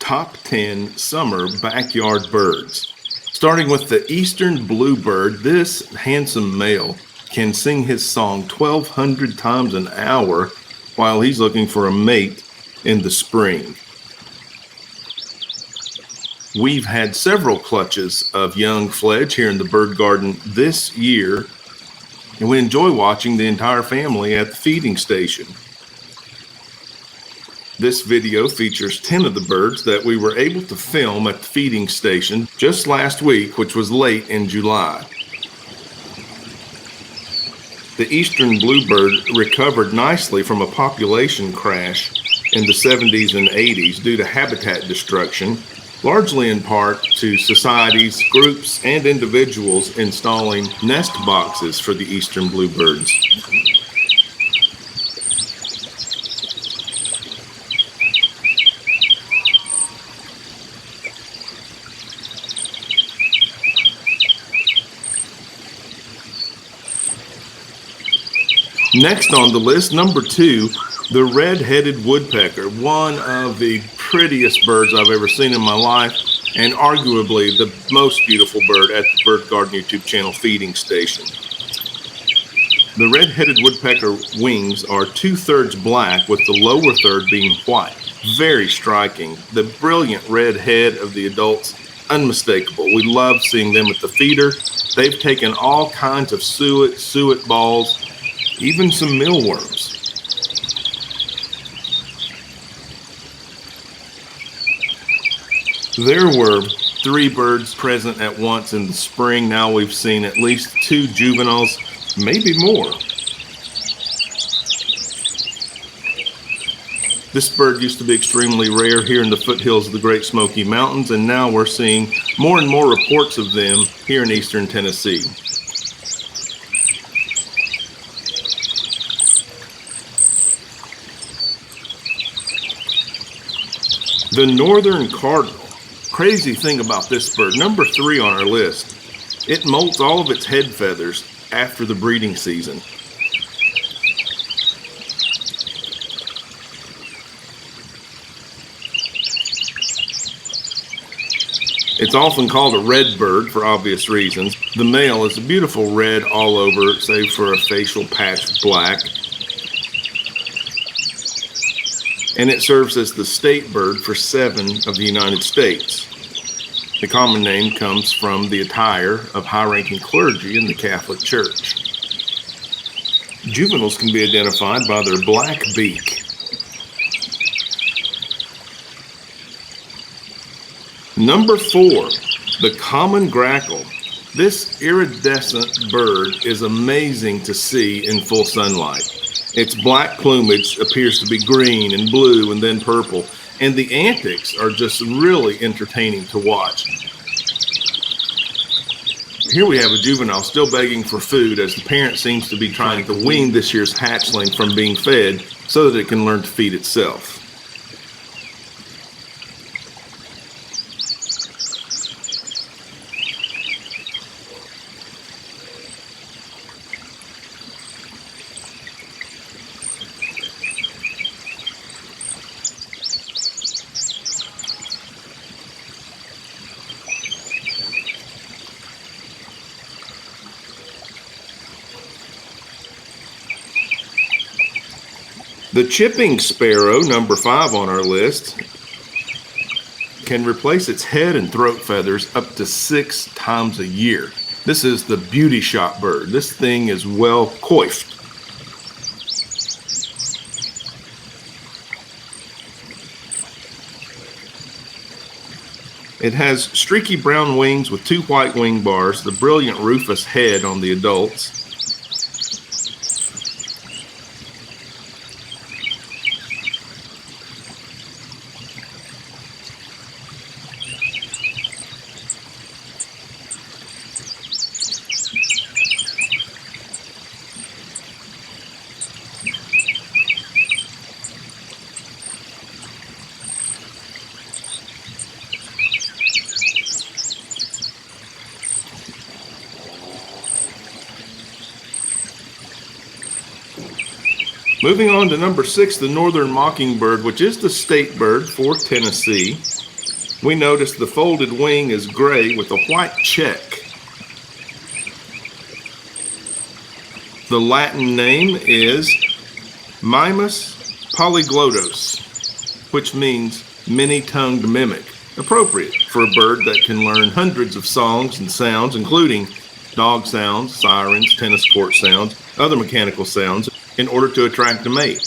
top 10 summer backyard birds. Starting with the eastern bluebird, this handsome male can sing his song 1,200 times an hour while he's looking for a mate in the spring. We've had several clutches of young fledge here in the bird garden this year, and we enjoy watching the entire family at the feeding station. This video features 10 of the birds that we were able to film at the feeding station just last week, which was late in July. The eastern bluebird recovered nicely from a population crash in the 70s and 80s due to habitat destruction, largely in part to societies, groups, and individuals installing nest boxes for the eastern bluebirds. Next on the list, number 2, the red-headed woodpecker, one of the prettiest birds I've ever seen in my life, and arguably the most beautiful bird at the Bird Garden YouTube channel feeding station. The red-headed woodpecker wings are 2/3 black, with the lower third being white. Very striking. The brilliant red head of the adults, unmistakable. We love seeing them at the feeder. They've taken all kinds of suet balls, even some mealworms. There were 3 birds present at once in the spring. Now we've seen at least 2 juveniles, maybe more. This bird used to be extremely rare here in the foothills of the Great Smoky Mountains, and now we're seeing more and more reports of them here in eastern Tennessee. The northern cardinal. Crazy thing about this bird, number 3 on our list, it molts all of its head feathers after the breeding season. It's often called a red bird for obvious reasons. The male is a beautiful red all over, save for a facial patch of black. And it serves as the state bird for 7 of the United States. The common name comes from the attire of high-ranking clergy in the Catholic Church. Juveniles can be identified by their black beak. Number 4, the common grackle. This iridescent bird is amazing to see in full sunlight. Its black plumage appears to be green and blue and then purple, and the antics are just really entertaining to watch. Here we have a juvenile still begging for food as the parent seems to be trying to wean this year's hatchling from being fed so that it can learn to feed itself. The chipping sparrow, number 5 on our list, can replace its head and throat feathers up to 6 times a year. This is the beauty shop bird. This thing is well coiffed. It has streaky brown wings with 2 white wing bars, the brilliant rufous head on the adults. Moving on to number 6, the northern mockingbird, which is the state bird for Tennessee. We notice the folded wing is gray with a white check. The Latin name is Mimus polyglottos, which means many-tongued mimic, appropriate for a bird that can learn hundreds of songs and sounds, including dog sounds, sirens, tennis court sounds, other mechanical sounds, in order to attract a mate.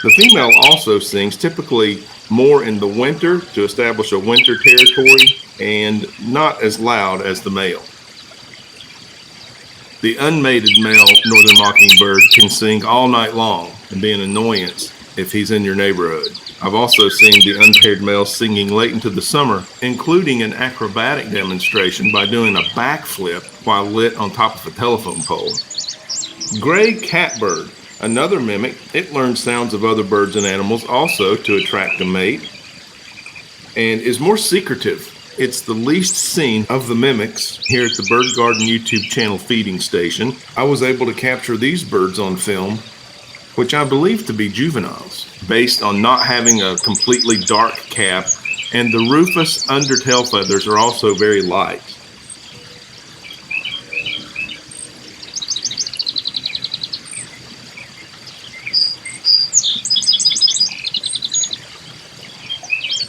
The female also sings, typically more in the winter to establish a winter territory, and not as loud as the male. The unmated male northern mockingbird can sing all night long and be an annoyance if he's in your neighborhood. I've also seen the unpaired male singing late into the summer, including an acrobatic demonstration by doing a backflip while lit on top of a telephone pole. Gray catbird, another mimic, it learns sounds of other birds and animals also to attract a mate, and is more secretive. It's the least seen of the mimics here at the Birdgarden YouTube channel feeding station. I was able to capture these birds on film, which I believe to be juveniles, based on not having a completely dark cap, and the rufous undertail feathers are also very light.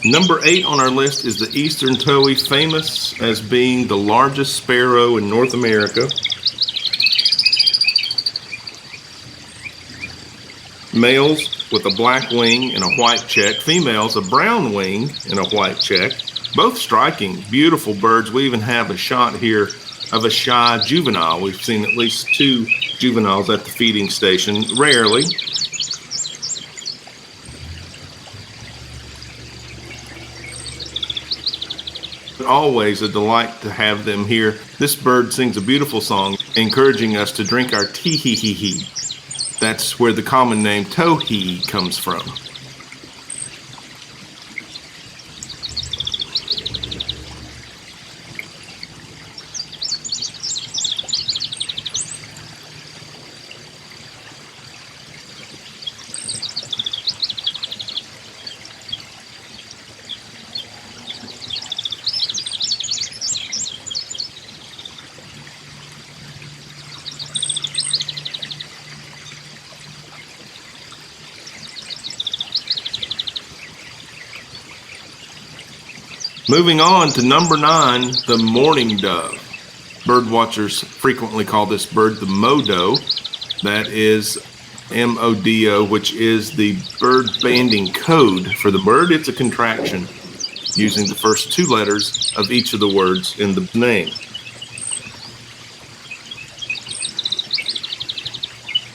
Number 8 on our list is the eastern towhee, famous as being the largest sparrow in North America. Males with a black wing and a white check, females a brown wing and a white check. Both striking, beautiful birds. We even have a shot here of a shy juvenile. We've seen at least 2 juveniles at the feeding station, rarely. Always a delight to have them here. This bird sings a beautiful song, encouraging us to drink our tee-hee-hee-hee. That's where the common name Towhee comes from. Moving on to number 9, the Mourning Dove. Bird watchers frequently call this bird the Modo. That is M-O-D-O, which is the bird banding code for the bird. It's a contraction using the first 2 letters of each of the words in the name.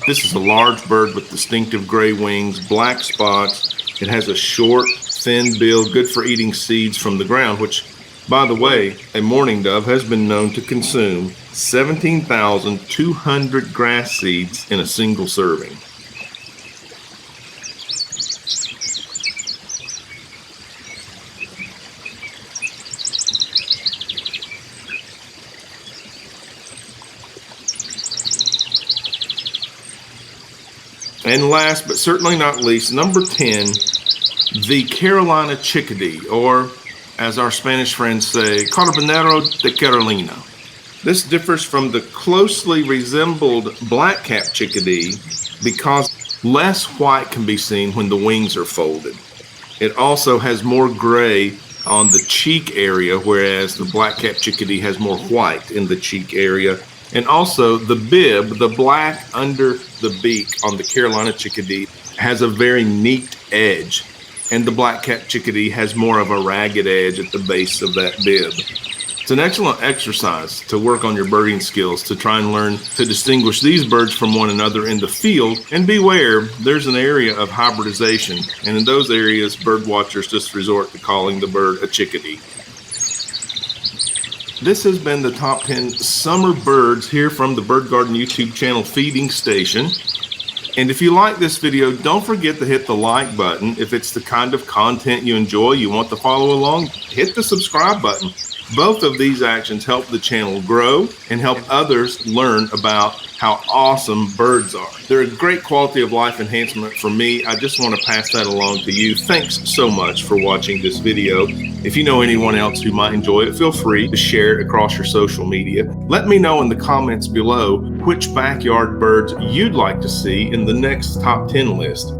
This is a large bird with distinctive gray wings, black spots. It has a short, thin bill, good for eating seeds from the ground, which, by the way, a mourning dove has been known to consume 17,200 grass seeds in a single serving. And last but certainly not least, number 10, the Carolina chickadee, or as our Spanish friends say, Cardinal de Carolina. This differs from the closely resembled black-capped chickadee because less white can be seen when the wings are folded. It also has more gray on the cheek area, whereas the black-capped chickadee has more white in the cheek area. And also the bib, the black under the beak on the Carolina chickadee, has a very neat edge. And the black-capped chickadee has more of a ragged edge at the base of that bib. It's an excellent exercise to work on your birding skills, to try and learn to distinguish these birds from one another in the field. And beware, there's an area of hybridization, and in those areas, bird watchers just resort to calling the bird a chickadee. This has been the top 10 summer birds here from the Birdgarden YouTube channel feeding station. And if you like this video, don't forget to hit the like button. If it's the kind of content you enjoy, you want to follow along, hit the subscribe button. Both of these actions help the channel grow and help others learn about how awesome birds are. They're a great quality of life enhancement for me. I just want to pass that along to you. Thanks so much for watching this video. If you know anyone else who might enjoy it, feel free to share it across your social media. Let me know in the comments below which backyard birds you'd like to see in the next top 10 list.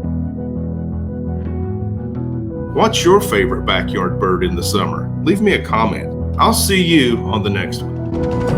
What's your favorite backyard bird in the summer? Leave me a comment. I'll see you on the next one.